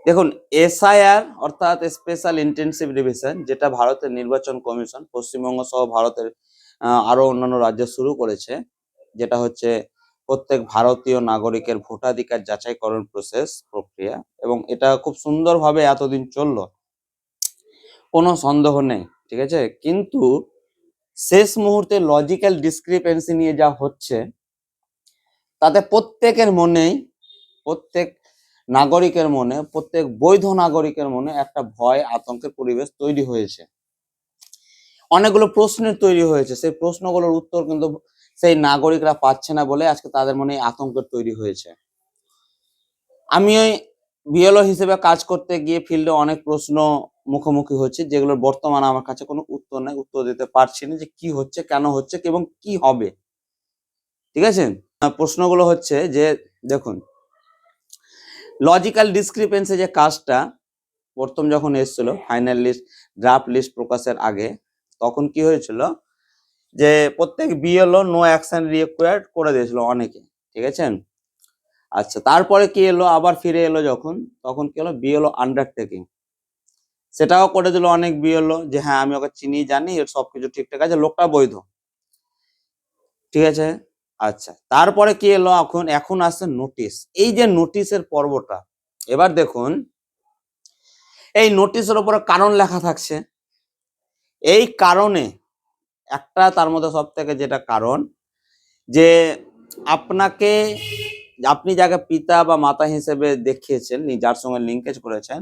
দেখুন, এসআইআর অর্থাৎ special intensive revision, যেটা ভারতের নির্বাচন কমিশন পশ্চিমবঙ্গ সহ ভারতের আরো অন্যান্য রাজ্য শুরু করেছে, যেটা হচ্ছে প্রত্যেক ভারতীয় নাগরিকের ভোটাধিকার যাচাইকরণ প্রক্রিয়া, এবং এটা খুব সুন্দরভাবে এতদিন চললো, কোনো সন্দেহ নেই, ঠিক আছে। কিন্তু শেষ মুহূর্তে লজিক্যাল ডিসক্রিপেন্সি নিয়ে যা হচ্ছে, তাতে প্রত্যেকের মনেই, প্রত্যেক নাগরিকের মনে, প্রত্যেক বৈধ নাগরিকের মনে একটা ভয় আতঙ্কের পরিবেশ তৈরি হয়েছে। অনেকগুলো প্রশ্নের তৈরি হয়েছে, সেই প্রশ্নগুলোর উত্তর কিন্তু সেই নাগরিকরা পাচ্ছে না বলে আজকে তাদের মনে আতঙ্কের তৈরি হয়েছে। আমি ওই বিএলও হিসেবে কাজ করতে গিয়ে ফিল্ডে অনেক প্রশ্ন মুখোমুখি হচ্ছে, যেগুলোর বর্তমানে আমার কাছে কোনো উত্তর নাই, উত্তর দিতে পারছি না যে কি হচ্ছে, কেন হচ্ছে এবং কি হবে, ঠিক আছে। প্রশ্নগুলো হচ্ছে যে, দেখুন, লজিক্যাল ডিসক্রিপেন্সি যে কাজটা প্রথম যখন এসেছিল ফাইনাল লিস্ট, ড্রাফট লিস্ট প্রকাশের আগে, তখন কি হয়েছিল যে প্রত্যেক বিএলও নো অ্যাকশন রিকোয়ার্ড করে দিয়েছিল অনেকে, ঠিক আছে। আচ্ছা, তারপরে কি এলো, আবার ফিরে এলো যখন, তখন কি হলো, বিএলও আন্ডারটেকিং, সেটাও করে দিল অনেক বিএলও, যে হ্যাঁ আমি ওকে চিনি, জানি, এর সবকিছু ঠিকঠাক আছে, লোকটা বৈধ, ঠিক আছে। আচ্ছা, তারপরে কি এলো, এখন আসছে নোটিশ। এই যে নোটিশের পর্বটা, এবার দেখুন, এই নোটিশের উপরে কারণ লেখা থাকছে। এই কারণে একটা, তার মধ্যে সব থেকে যেটা কারণ, যে আপনাকে, আপনি যাকে পিতা বা মাতা হিসেবে দেখিয়েছেন, যার সঙ্গে লিঙ্কেজ করেছেন,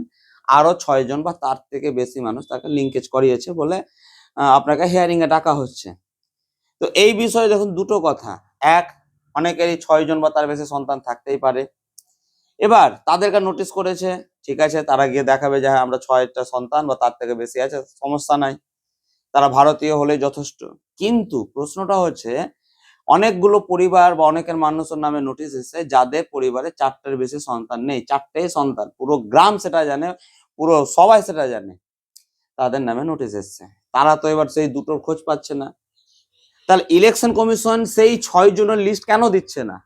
আরো 6 জন বা তার থেকে বেশি মানুষ তাকে লিঙ্কেজ করিয়েছে বলে আপনাকে হিয়ারিং এ ডাকা হচ্ছে। তো এই বিষয়ে দেখুন দুটো কথা। এক, অনেকেরই 6 জন বা তার বেশি সন্তান থাকতেই পারে। এবার তাদেরকে নোটিশ করেছে, ঠিক আছে, তারা গিয়ে দেখাবে যে হ্যাঁ আমরা 6টা সন্তান বা তার থেকে বেশি আছে, সমস্যা নাই, তারা ভারতীয় হলেই যথেষ্ট। কিন্তু প্রশ্নটা হচ্ছে, অনেকগুলো পরিবার বা অনেকের মানুষের নামে নোটিশ এসেছে যাদের পরিবারে 4টের বেশি সন্তান নেই, 4টেই সন্তান, পুরো গ্রাম সেটা জানে, পুরো সবাই সেটা জানে, তাদের নামে নোটিশ এসেছে। তারা তো এবার সেই দুটোর খোঁজ পাচ্ছে না। তাহলে ইলেকশন কমিশন সেই 6 জনের লিস্ট কেন দিচ্ছে না?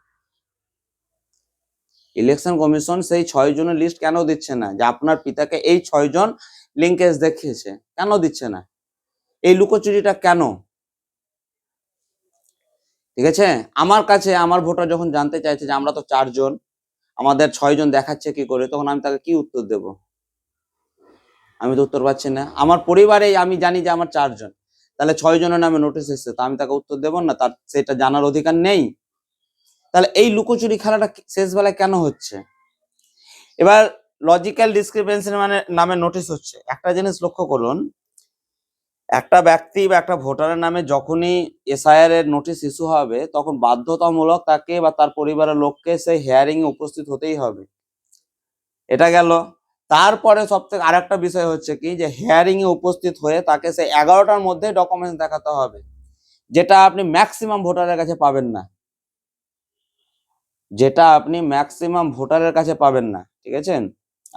ইলেকশন কমিশন সেই 6 জনের লিস্ট কেন দিচ্ছে না, যে আপনার পিতাকে এই 6 জন লিঙ্কেজ দেখিয়েছে, কেন দিচ্ছে না? এই লুকোচুরিটা কেন? ঠিক আছে, আমার কাছে আমার ভোটার যখন জানতে চাইছে যে আমরা তো 4 জন, আমাদের 6 জন দেখাচ্ছে কি করে, তখন আমি তাকে কি উত্তর দেব? আমি তো উত্তর পাচ্ছি না। আমার পরিবারে আমি জানি যে আমার 4 জন, তাহলে 6 জনের নামে নোটিশ এসেছে, তো আমি তাকে উত্তর দেব না? তার সেটা জানার অধিকার নেই? তাহলে এই লুকোচুরি খেলাটা শেষ বেলায় কেন হচ্ছে? এবার লজিক্যাল ডিসক্রিপেন্সি মানে নামে নোটিশ হচ্ছে, একটা জিনিস লক্ষ্য করুন, একটা ব্যক্তি বা একটা ভোটারের নামে যখনই এসআইআর এর নোটিশ ইস্যু হবে, তখন বাধ্যতামূলক তাকে বা তার পরিবারের লোককে সেই হিয়ারিং এ উপস্থিত হতেই হবে। এটা গেল। তারপরে সবথেকে আরেকটা বিষয় হচ্ছে কি, যে হিয়ারিং এ উপস্থিত হয়ে তাকে সেই 11টার মধ্যে ডকুমেন্টস দেখাতে হবে, যেটা আপনি ম্যাক্সিমাম ভোটারের কাছে পাবেন না, যেটা আপনি ম্যাক্সিমাম ভোটারের কাছে পাবেন না, ঠিক আছে।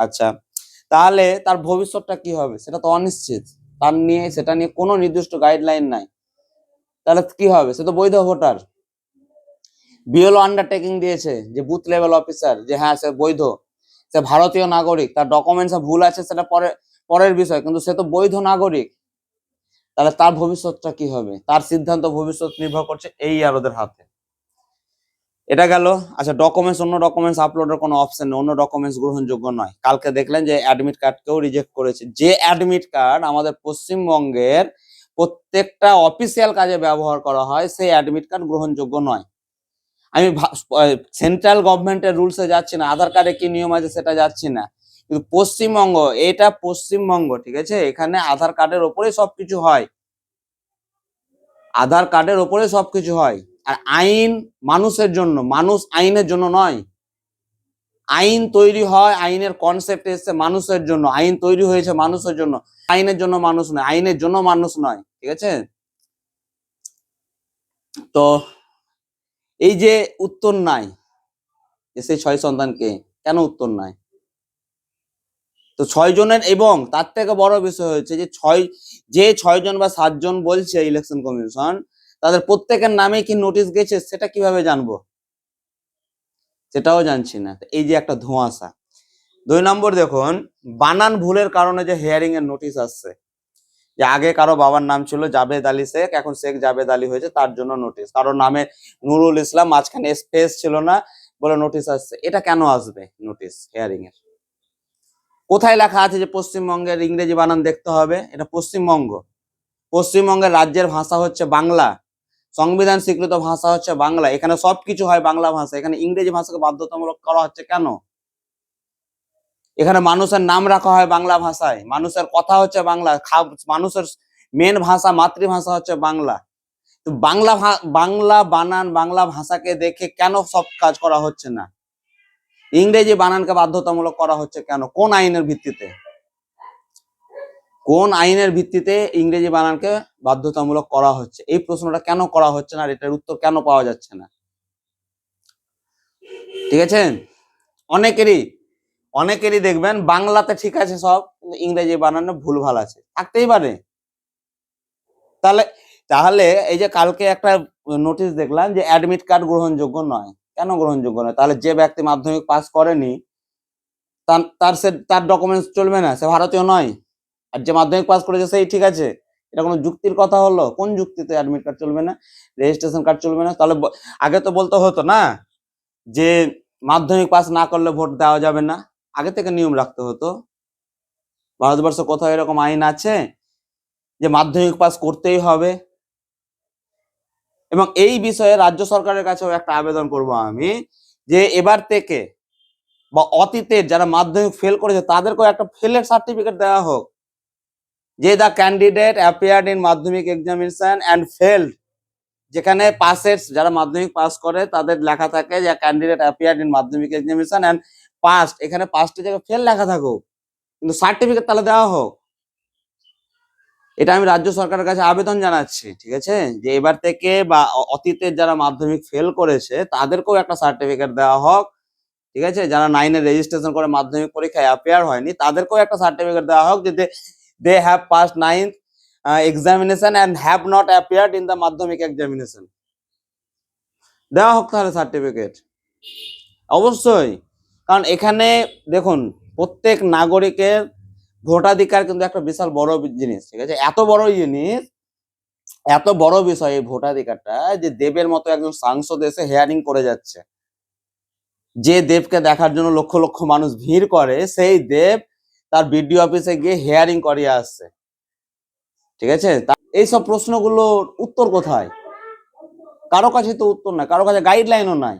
আচ্ছা, তাহলে তার ভবিষ্যৎটা কি হবে সেটা তো অনিশ্চিত, সেটা নিয়ে কোনো নির্দিষ্ট গাইডলাইন নাই। তাহলে কি হবে? সে তো বৈধ ভোটার, বিএলও আন্ডারটেকিং দিয়েছে, যে বুথ লেভেল অফিসার, যে হ্যাঁ সে বৈধ, সে ভারতীয় নাগরিক, তার ডকুমেন্টস ভুল আছে সেটা পরের বিষয়, কিন্তু সে তো বৈধ নাগরিক। তাহলে তার ভবিষ্যৎটা কি হবে? তার সিদ্ধান্ত, ভবিষ্যৎ নির্ভর করছে এই আর ওদের হাতে। এটা গেল। আচ্ছা, ডকুমেন্টস, অন্য ডকুমেন্টস আপলোডের কোনো অপশন নেই, অন্য ডকুমেন্টস গ্রহণযোগ্য নয়। কালকে দেখলেন যে অ্যাডমিট কার্ডকেও রিজেক্ট করেছে, যে অ্যাডমিট কার্ড আমাদের পশ্চিমবঙ্গের প্রত্যেকটা অফিসিয়াল কাজে ব্যবহার করা হয়, সেই অ্যাডমিট কার্ড গ্রহণযোগ্য নয়। আমি সেন্ট্রাল গভর্নমেন্টের রুলসে যাচ্ছি না, আধার কার্ডে কি নিয়ম আছে সেটা যাচ্ছি না, কিন্তু পশ্চিমবঙ্গ, এটা পশ্চিমবঙ্গ, ঠিক আছে, এখানে আধার কার্ডের ওপরে সবকিছু হয়, আধার কার্ডের ওপরে সবকিছু হয়। আর আইন মানুষের জন্য, মানুষ আইনের জন্য নয়। আইন তৈরি হয়, আইনের কনসেপ্ট এসছে মানুষের জন্য, আইন তৈরি হয়েছে মানুষের জন্য, আইনের জন্য মানুষ নয়, আইনের জন্য মানুষ নয়, ঠিক আছে। তো এই যে উত্তর নাই, সেই 6 সন্তানকে কেন উত্তর নাই? তো 6 জনের, এবং তার থেকে বড় বিষয় হচ্ছে যে 6 জন বা 7 জন বলছে ইলেকশন কমিশন, তাদের প্রত্যেকের নামে কি নোটিশ গেছে সেটা কিভাবে জানবো? সেটাও জানছি না। এই যে একটা ধোঁয়াশা, 2 নম্বর দেখুন, বানান ভুলের কারণে যে হিয়ারিং এর নোটিশ আসছে, যে আগে কারো বাবার নাম ছিল জাবেদ আলী শেখ, এখন শেখ জাবেদ আলী হয়েছে, তার জন্য নোটিশ। কারোর নামে নুরুল ইসলাম, মাঝখানে স্পেস ছিল না বলে নোটিশ আসছে। এটা কেন আসবে নোটিশ হিয়ারিং এর? কোথায় লেখা আছে যে পশ্চিমবঙ্গের ইংরেজি বানান দেখতে হবে? এটা পশ্চিমবঙ্গ, পশ্চিমবঙ্গের রাজ্যের ভাষা হচ্ছে বাংলা, সংবিধান স্বীকৃত ভাষা হচ্ছে বাংলা, এখানে সবকিছু হয় বাংলা ভাষা, এখানে ইংরেজি ভাষাকে বাধ্যতামূলক করা হচ্ছে কেন? এখানে মানুষের নাম রাখা হয় বাংলা ভাষায়, মানুষের কথা হচ্ছে বাংলা, মানুষের মেন ভাষা মাতৃভাষা হচ্ছে বাংলা। তো বাংলা বানান বাংলা ভাষাকে দেখে কেন সব কাজ করা হচ্ছে না? ইংরেজি বানানকে বাধ্যতামূলক করা হচ্ছে কেন? কোন আইনের ভিত্তিতে? কোন আইনের ভিত্তিতে ইংরেজি বানানকে বাধ্যতামূলক করা হচ্ছে? এই প্রশ্নটা কেন করা হচ্ছে না আর এটার উত্তর কেন পাওয়া যাচ্ছে না? ঠিক আছে, অনেকেরই দেখবেন বাংলাতে ঠিক আছে সব, কিন্তু ইংরেজি বানানে ভুলভাল আছে, থাকতেই পারে। তাহলে তাহলে এই যে কালকে একটা নোটিশ দেখলাম যে অ্যাডমিট কার্ড গ্রহণযোগ্য নয়। কেন গ্রহণযোগ্য নয়? তাহলে যে ব্যক্তি মাধ্যমিক পাস করেনি তার ডকুমেন্টস চলবে না, সে ভারতীয় নয়, আর যে মাধ্যমিক পাস করেছে সেই ঠিক আছে? এটা কোনো যুক্তির কথা হলো? কোন যুক্তিতে অ্যাডমিট কার্ড চলবে না, রেজিস্ট্রেশন কার্ড চলবে না? তাহলে আগে তো বলতে হতো না যে মাধ্যমিক পাস না করলে ভোট দেওয়া যাবে না, আগে থেকে নিয়ম রাখতে হতো। ভারতবর্ষে কোথাও এরকম আইন আছে যে মাধ্যমিক পাস করতেই হবে? এবং এই বিষয়ে রাজ্য সরকারের কাছেও একটা আবেদন করব আমি, যে এবার থেকে বা অতীতের যারা মাধ্যমিক ফেল করেছে তাদেরকেও একটা ফেলের সার্টিফিকেট দেওয়া হোক, যে দ্য ক্যান্ডিডেট অ্যাপিয়ার্ড ইন মাধ্যমিক এক্সামিনেশন অ্যান্ড ফেলড, যেখানে পাসের যারা মাধ্যমিক পাস করে তাদের লেখা থাকে যে ক্যান্ডিডেট অ্যাপিয়ার্ড ইন মাধ্যমিক এক্সামিনেশন অ্যান্ড পাস্ট, এখানে পাস্টের জায়গায় ফেল লেখা থাকুক, কিন্তু সার্টিফিকেট তাহলে দেওয়া হোক। এটা আমি রাজ্য সরকারের কাছে আবেদন জানাচ্ছি, ঠিক আছে, যে এবার থেকে বা অতীতের যারা মাধ্যমিক ফেল করেছে তাদেরকেও একটা সার্টিফিকেট দেওয়া হোক, ঠিক আছে, যারা 9 রেজিস্ট্রেশন করে মাধ্যমিক পরীক্ষায় অ্যাপিয়ার হয়নি তাদেরকেও একটা সার্টিফিকেট দেওয়া হোক যে they have passed 9th examination and have not appeared in the Madhyamik examination, দেওয়া হোক তাহলে সার্টিফিকেট অবশ্যই। কারণ এখানে দেখুন, প্রত্যেক নাগরিকের ভোটাধিকার কিন্তু একটা বিশাল বড় জিনিস, ঠিক আছে, এত বড় জিনিস, এত বড় বিষয় এই ভোটাধিকারটা, যে দেবের মতো একজন সাংসদ এসে হেয়ারিং করে যাচ্ছে, যে দেবকে দেখার জন্য লক্ষ লক্ষ মানুষ ভিড় করে, সেই দেব তার বিডিও অফিসে গিয়ে হেয়ারিং করিয়ে আসছে, ঠিক আছে। এইসব প্রশ্নগুলোর উত্তর কোথায়? কারো কাছে তো উত্তর নাই, কারো কাছে গাইডলাইনও নাই।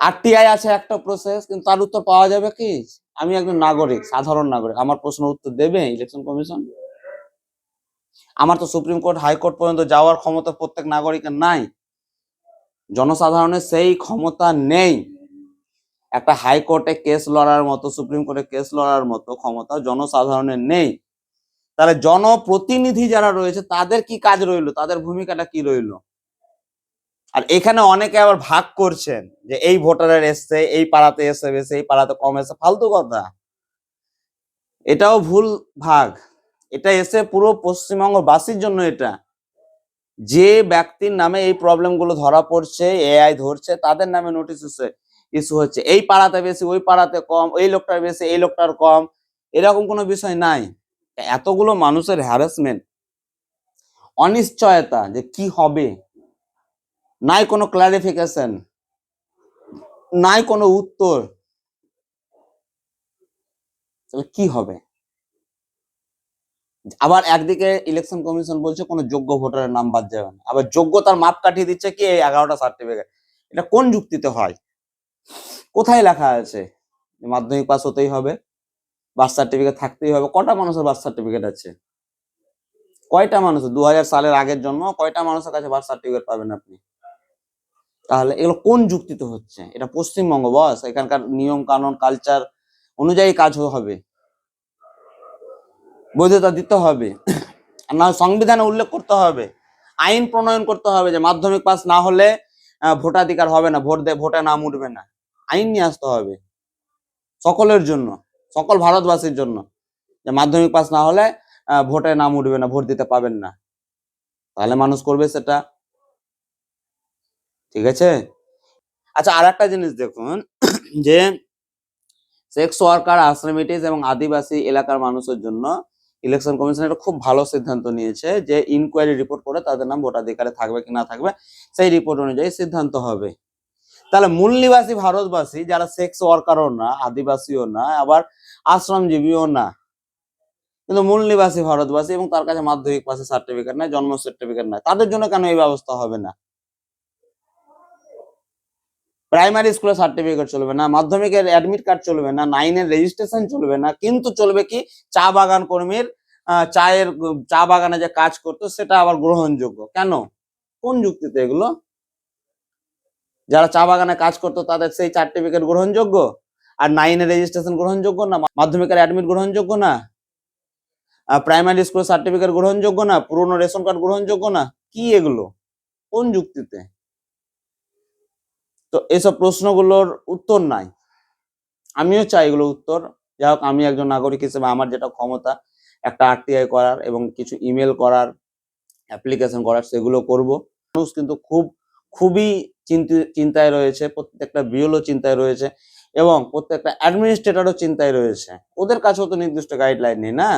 আরটিআই আছে একটা প্রসেস, কিন্তু তার উত্তর পাওয়া যাবে কি? আমি একজন নাগরিক, সাধারণ নাগরিক, আমার প্রশ্নের উত্তর দেবে ইলেকশন কমিশন? আমার তো সুপ্রিম কোর্ট হাইকোর্ট পর্যন্ত যাওয়ার ক্ষমতা প্রত্যেক নাগরিকের নাই, জনসাধারণের সেই ক্ষমতা নেই। একটা হাইকোর্টে কেস লড়ার মতো, সুপ্রিম কোর্টে কেস লড়ার মতো ক্ষমতা জনসাধারণের নেই। তাহলে জনপ্রতিনিধি যারা রয়েছে তাদের কি কাজ রইলো, তাদের ভূমিকাটা কি রইলো? আর এখানে অনেকে আবার ভাগ করছেন যে এই ভোটারের এসছে, এই পাড়াতে এসে বেশি, এই পাড়াতে কম এসে, ফালতু কথা। এটাও ভুল ভাগ। এটা এসে পুরো পশ্চিমবঙ্গবাসীর জন্য, এটা যে ব্যক্তির নামে এই প্রবলেম গুলো ধরা পড়ছে, এআই ধরছে, তাদের নামে নোটিশ ইস্যু হচ্ছে। এই পাড়াতে বেশি, ওই পাড়াতে কম, এই লোকটার বেশি, এই লোকটার কম, এরকম কোনো বিষয় নাই। এতগুলো মানুষের হ্যারাসমেন্ট, অনিশ্চয়তা যে কি হবে, নাই কোনো ক্লারিফিকেশন, নাই কোনো উত্তর, তাহলে কি হবে? আবার একদিকে ইলেকশন কমিশন বলছে কোনো যোগ্য ভোটারের নাম বাদ যাবে না, আবার যোগ্যতার মাপ কাটিয়ে দিচ্ছে কি এই 11টা সার্টিফিকেট। এটা কোন যুক্তিতে হয়? কোথায় লেখা আছে মাধ্যমিক পাস হতেই হবে, বার্থ সার্টিফিকেট থাকতেই হবে? কটা মানুষের বার্থ সার্টিফিকেট আছে? কয়টা মানুষ 2000 সালের আগের জন্ম, কয়টা মানুষের কাছে বার্থ সার্টিফিকেট পাবেন আপনি? তাহলে এগুলো কোন যুক্তিতে হচ্ছে? এটা পশ্চিমবঙ্গ বস, এখানকার নিয়ম কানুন কালচার অনুযায়ী কাজ হবে, বৈধতা দিতে হবে, আর না সংবিধানে উল্লেখ করতে হবে, আইন প্রণয়ন করতে হবে যে মাধ্যমিক পাস না হলে ভোটাধিকার হবে না, ভোটে নাম উঠবে না। আইন নিয়ে আসতে হবে সকলের জন্য, সকল ভারতবাসীর জন্য, যে মাধ্যমিক পাস না হলে ভোটে নাম উঠবে না, ভোট দিতে পাবেন না। তাহলে মানুষ করবে সেটা, ঠিক আছে। আচ্ছা, আর একটা জিনিস দেখুন, যে সেক্স ওয়ার্কার, আশ্রমিটিস এবং আদিবাসী এলাকার মানুষের জন্য ইলেকশন কমিশন একটা খুব ভালো সিদ্ধান্ত নিয়েছে যে ইনকোয়ারি রিপোর্ট করে তাদের নাম ভোটাধিকারে থাকবে কি না থাকবে সেই রিপোর্ট অনুযায়ী সিদ্ধান্ত হবে। তাহলে মূল নিবাসী ভারতবাসী যারা সেক্স ওয়ার্কারও না, আদিবাসীও না, আবার আশ্রমজীবীও না, কিন্তু মূল নিবাসী ভারতবাসী এবং তার কাছে মাধ্যমিক পাসের সার্টিফিকেট নাই, জন্ম সার্টিফিকেট নাই, তাদের জন্য কেন এই ব্যবস্থা হবে না? প্রাইমারি স্কুলের সার্টিফিকেট চলবে না, মাধ্যমিকের অ্যাডমিট কার্ড চলবে না, 9 এর রেজিস্ট্রেশন চলবে না, কিন্তু চলবে কি চা বাগান কর্মীর চা বাগানে যে কাজ করতো সেটা আবার গ্রহণযোগ্য। কেন? কোন যুক্তিতে এগুলো? যারা চা বাগানে কাজ করতো তাদের সেই সার্টিফিকেট গ্রহণযোগ্য, আর 9 এর রেজিস্ট্রেশন গ্রহণযোগ্য না, মাধ্যমিকের অ্যাডমিট গ্রহণযোগ্য না, প্রাইমারি স্কুল সার্টিফিকেট গ্রহণযোগ্য না, পুরনো রেশন কার্ড গ্রহণযোগ্য না? কি এগুলো? কোন যুক্তিতে? তো এসব প্রশ্নগুলোর উত্তর নাই। আমিও চাই এগুলো উত্তর। যাই হোক, আমি একজন নাগরিক হিসেবে আমার যেটা ক্ষমতা একটা আরটিআই করার এবং কিছু ইমেল করার, অ্যাপ্লিকেশন করার, সেগুলো করব। মানুষ কিন্তু খুবই চিন্তায় রয়েছে, প্রত্যেকটা বিএলও চিন্তায় রয়েছে এবং প্রত্যেকটা অ্যাডমিনিস্ট্রেটরও চিন্তায় রয়েছে। ওদের কাছেও তো নির্দিষ্ট গাইডলাইন নেই না।